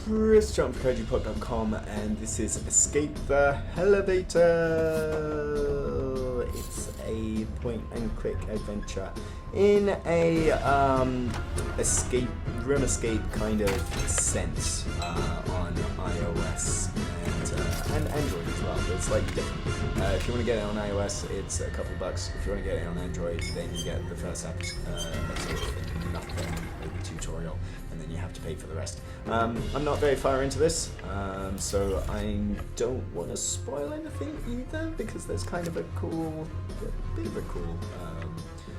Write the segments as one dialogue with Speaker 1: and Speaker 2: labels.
Speaker 1: Chris from CodyPod.com, and this is Escape the Hellevator. It's a point-and-click adventure in a room escape kind of sense on iOS and Android as well, but it's slightly different. If you want to get it on iOS, it's a couple bucks. If you want to get it on Android, then you get the first episode, nothing, like the tutorial, and then you have to pay for the rest. I'm not very far into this, so I don't want to spoil anything either, because there's kind of a bit of a cool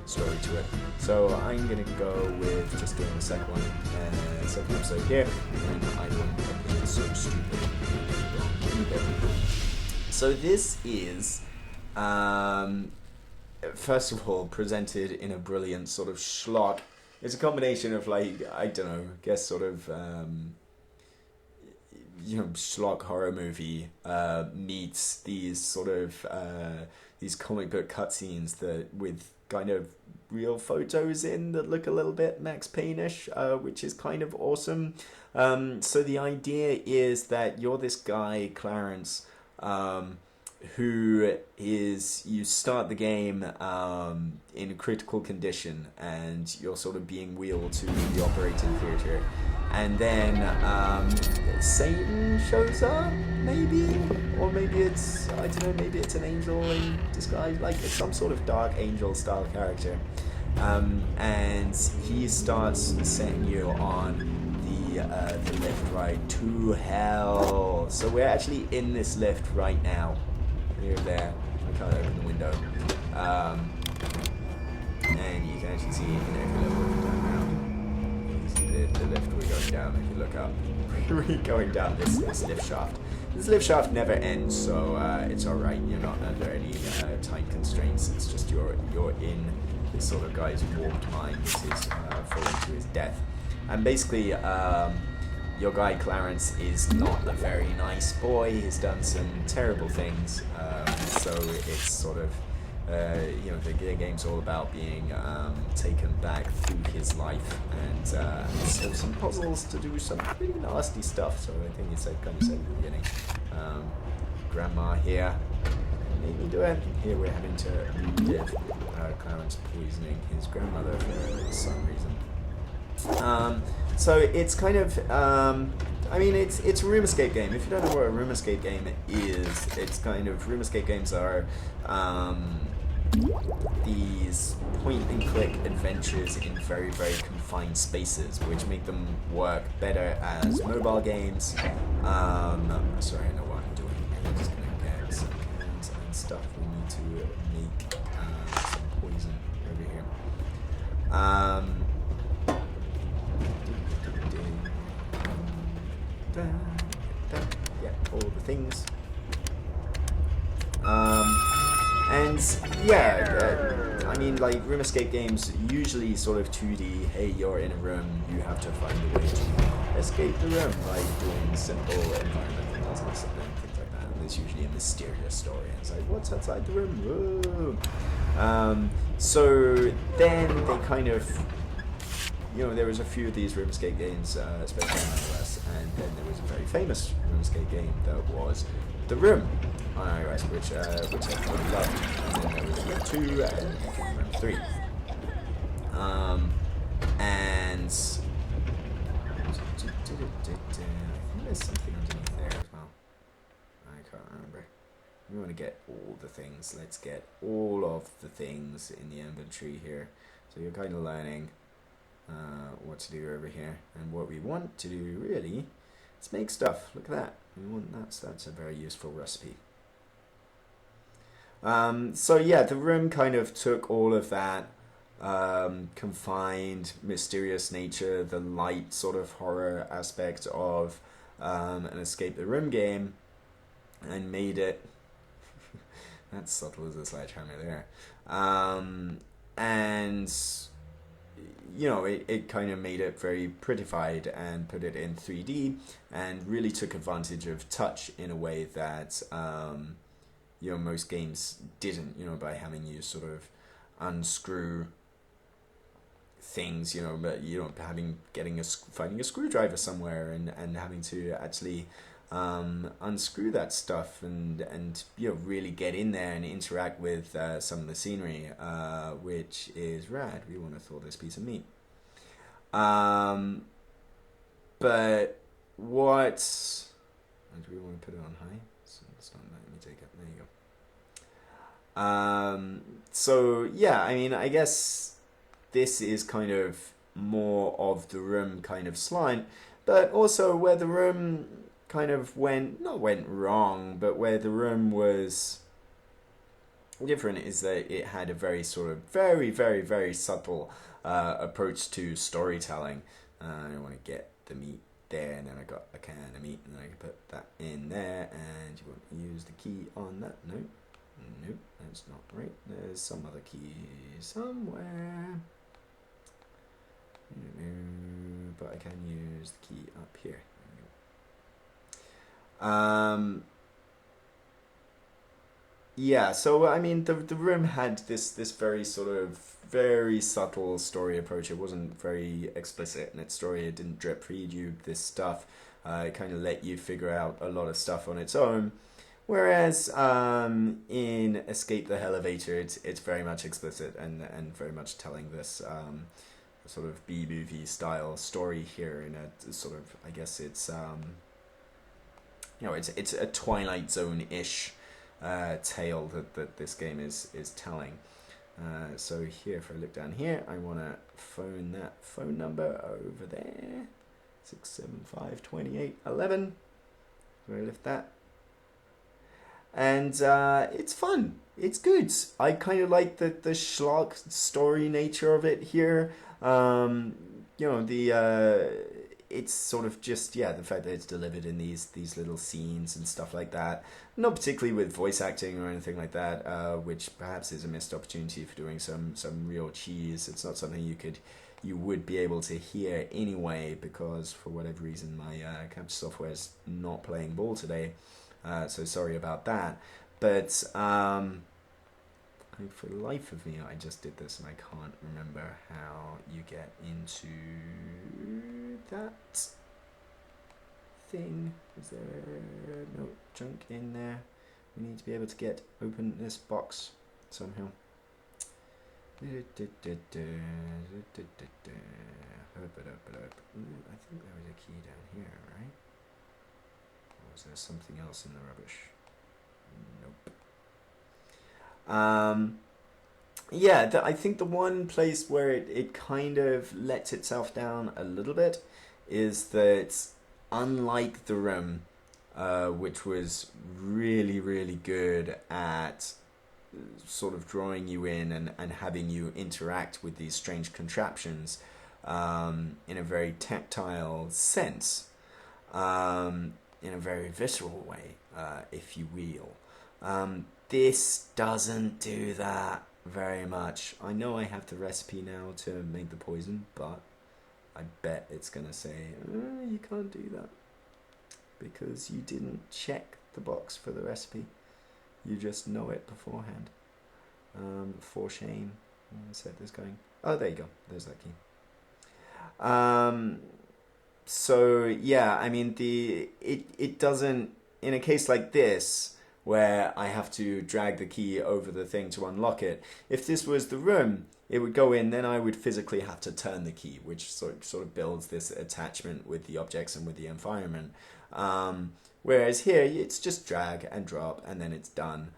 Speaker 1: story to it. So I'm gonna go with just doing the second episode here, and I won't be so stupid. So this is, first of all, presented in a brilliant sort of schlock. It's a combination of, like, I don't know, I guess sort of, schlock horror movie meets these sort of these comic book cutscenes that with kind of real photos in that look a little bit Max Payne-ish, which is kind of awesome. So the idea is that you're this guy, Clarence, who is, you start the game in a critical condition, and you're sort of being wheeled to the operating theater, and then Satan shows up, maybe, or maybe it's, I don't know, maybe it's an angel in disguise, like it's some sort of dark angel style character, and he starts setting you on the lift ride to hell. So we're actually in this lift right now. Here, there. I can't open the window. And you can actually see, if you look down now, you can see the lift we're going down. If you look up, we're going down this lift shaft. This lift shaft never ends, so it's alright. You're not under any time constraints. It's just you're in this sort of guy's warped mind, which is falling to his death. And basically, your guy Clarence is not a very nice boy. He's done some terrible things. So it's sort of, the game's all about being taken back through his life and solve some puzzles to do some pretty nasty stuff. So I think it's kind of said at the beginning. Grandma here made me do it. Here we're having to relive Clarence poisoning his grandmother for some reason. So it's kind of, it's a room escape game. If you don't know what a room escape game is, it's kind of, room escape games are these point-and-click adventures in very, very confined spaces, which make them work better as mobile games. Sorry, I know what I'm doing here. I'm just going to get some cans and stuff. We need to make some poison over here. Yeah, all the things. Like room escape games, usually sort of 2D. Hey, you're in a room, you have to find a way to escape the room by doing simple environmental puzzles and things like that. And there's usually a mysterious story. It's like, what's outside the room? Whoa. So then they kind of, there was a few of these room escape games, especially on iOS, and then there was a very famous room escape game that was The Room on iOS, which everybody loved. And then there was Room 2 and Room 3. And I think there's something underneath there as well. I can't remember. We want to get all the things. Let's get all of the things in the inventory here. So you're kind of learning what to do over here, and what we want to do really is make stuff. Look at that. That's a very useful recipe. So yeah, the room kind of took all of that confined, mysterious nature, the light sort of horror aspect of an escape the room game, and made it that's subtle as a sledgehammer there. And it kind of made it very prettified and put it in 3D and really took advantage of touch in a way that most games didn't, by having you sort of unscrew things, but finding a screwdriver somewhere and having to actually unscrew that stuff and really get in there and interact with some of the scenery, which is rad. We want to thaw this piece of meat. But what? Do we want to put it on high? So it's not letting me take it. There you go. So yeah, I mean, I guess this is kind of more of the room kind of slant, but also where the room kind of not went wrong, but where the room was different is that it had a very sort of very, very, very subtle approach to storytelling. I want to get the meat there, and then I got a can of meat, and then I can put that in there, and you want to use the key on that. Nope, that's not right. There's some other key somewhere. But I can use the key up here. Yeah, so I mean, the room had this very sort of very subtle story approach. It wasn't very explicit in its story. It didn't drip feed you this stuff. It kind of let you figure out a lot of stuff on its own. Whereas in Escape the Hellevator, it's very much explicit and very much telling this sort of B-movie style story here in a sort of, I guess it's it's a Twilight Zone-ish tale that this game is telling. So here, if I look down here, I want to phone that phone number over there, 675-2811. So I lift that, and it's fun. It's good. I kind of like the schlock story nature of it here. It's sort of just, the fact that it's delivered in these little scenes and stuff like that. Not particularly with voice acting or anything like that, which perhaps is a missed opportunity for doing some real cheese. It's not something you would be able to hear anyway, because for whatever reason my capture software is not playing ball today. So sorry about that. But for the life of me, I just did this and I can't remember how you get into that thing. Is there no junk in there? We need to be able to open this box somehow. I think there was a key down here, right? Or was there something else in the rubbish? Nope. I think the one place where it kind of lets itself down a little bit is that, unlike the room, which was really, really good at sort of drawing you in and having you interact with these strange contraptions in a very tactile sense, in a very visceral way, if you will. This doesn't do that very much. I know I have the recipe now to make the poison, but I bet it's going to say, you can't do that because you didn't check the box for the recipe. You just know it beforehand. For shame. Let's set this going. Oh, there you go. There's that key. So, yeah, I mean, it doesn't, in a case like this, where I have to drag the key over the thing to unlock it. If this was the room, it would go in, then I would physically have to turn the key, which sort of builds this attachment with the objects and with the environment. Whereas here, it's just drag and drop, and then it's done,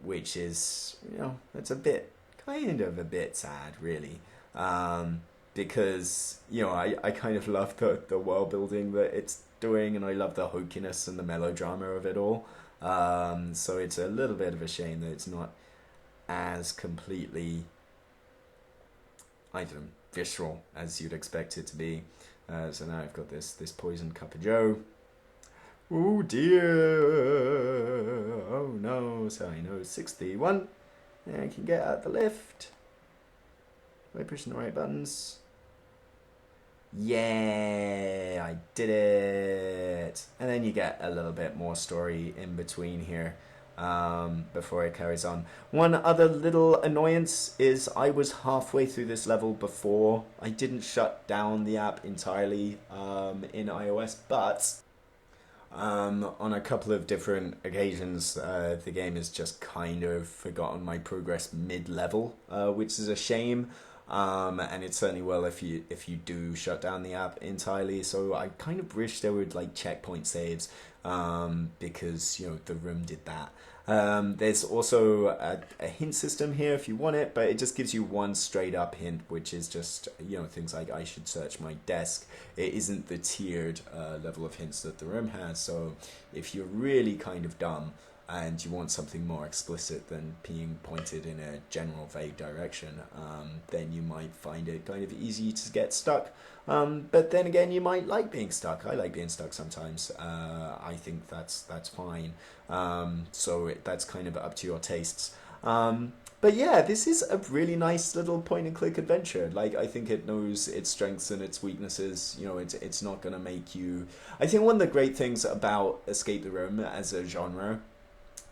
Speaker 1: which is, it's kind of a bit sad, really. Because, I kind of love the world building that it's doing, and I love the hokiness and the melodrama of it all. So it's a little bit of a shame that it's not as completely, visceral as you'd expect it to be. So now I've got this poisoned cup of joe. Oh dear! Oh no! So I know 61. And I can get out the lift by pushing the right buttons. Yeah, I did it. And then you get a little bit more story in between here. before it carries on. One other little annoyance is I was halfway through this level before. I didn't shut down the app entirely in iOS, but on a couple of different occasions, the game has just kind of forgotten my progress mid-level, which is a shame. And it certainly will if you do shut down the app entirely. So I kind of wish there would like checkpoint saves, because the room did that. There's also a hint system here if you want it, but it just gives you one straight up hint, which is just things like I should search my desk. It isn't the tiered level of hints that the room has. So if you're really kind of dumb and you want something more explicit than being pointed in a general vague direction, then you might find it kind of easy to get stuck. But then again, you might like being stuck. I like being stuck sometimes. I think that's fine. So that's kind of up to your tastes. But yeah, this is a really nice little point and click adventure. Like, I think it knows its strengths and its weaknesses. It's not going to make you... I think one of the great things about Escape the Room as a genre,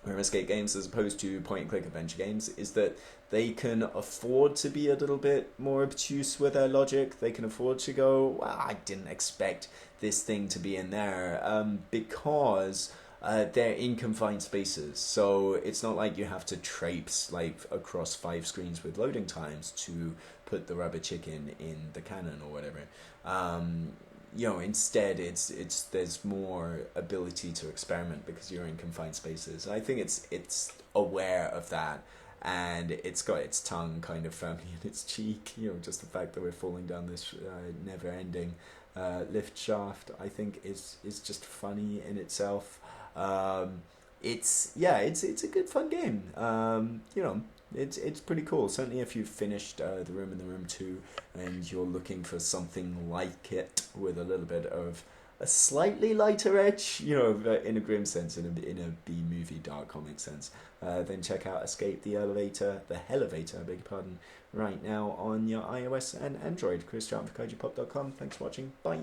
Speaker 1: room escape games as opposed to point and click adventure games, is that they can afford to be a little bit more obtuse with their logic. They can afford to go, well, I didn't expect this thing to be in there, because they're in confined spaces. So it's not like you have to traipse like across 5 screens with loading times to put the rubber chicken in the cannon or whatever. Instead there's more ability to experiment because you're in confined spaces. And I think it's aware of that, and it's got its tongue kind of firmly in its cheek. Just the fact that we're falling down this never-ending lift shaft, I think is just funny in itself. It's a good fun game. It's pretty cool. Certainly if you've finished The Room and The Room 2 and you're looking for something like it with a little bit of a slightly lighter edge, in a grim sense, in a B-movie dark comic sense, then check out Escape the Hellevator, I beg your pardon, right now on your iOS and Android. Chris John for KaijuPop.com. Thanks for watching. Bye.